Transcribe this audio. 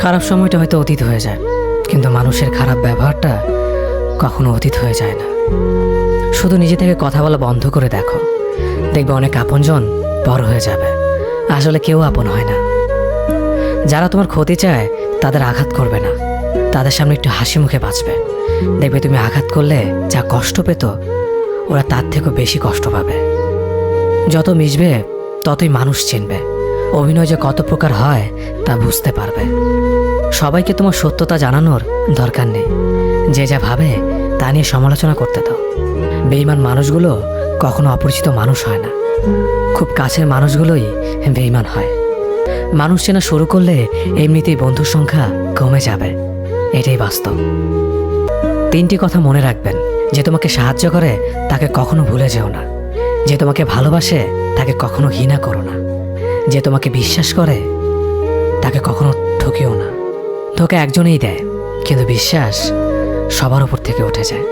খারাপ সময়টা হয়তো অতীত হয়ে যায়, কিন্তু মানুষের খারাপ ব্যবহারটা কখনো অতীত হয়ে যায় না। শুধু নিজে থেকে কথা বলা বন্ধ করে দেখো, দেখবে অনেক আপনজন পর হয়ে যাবে। আসলে কেউ আপন হয় না। যারা তোমার ক্ষতি চায় তাদের আঘাত করবে না, তাদের সামনে একটু হাসি মুখে বাঁচবে। দেখবে তুমি আঘাত করলে যা কষ্ট পেত, ওরা তার থেকেও বেশি কষ্ট পাবে। যত মিশবে ততই মানুষ চিনবে, অভিনয় যে কত প্রকার হয় তা বুঝতে পারবে। সবাইকে তোমার সত্যতা জানানোর দরকার নেই, যে যা ভাবে তা নিয়ে সমালোচনা করতে দাও। বেঈমান মানুষগুলো কখনো অপরিচিত মানুষ হয় না, খুব কাছের মানুষগুলোই বেঈমান হয়। মানুষ চেনা শুরু করলে এমনিতেই বন্ধুর সংখ্যা কমে যাবে, এটাই বাস্তব। 3টি কথা মনে রাখবেন: যে তোমাকে সাহায্য করে তাকে কখনো ভুলে যেও না, যে তোমাকে ভালোবাসে তাকে কখনো ঘৃণা করো না, যে তোমাকে বিশ্বাস করে তাকে কখনো ঠকিও না। ধোঁকা একজনেই দেয়, কিন্তু বিশ্বাস সবার উপর থেকে উঠে যায়।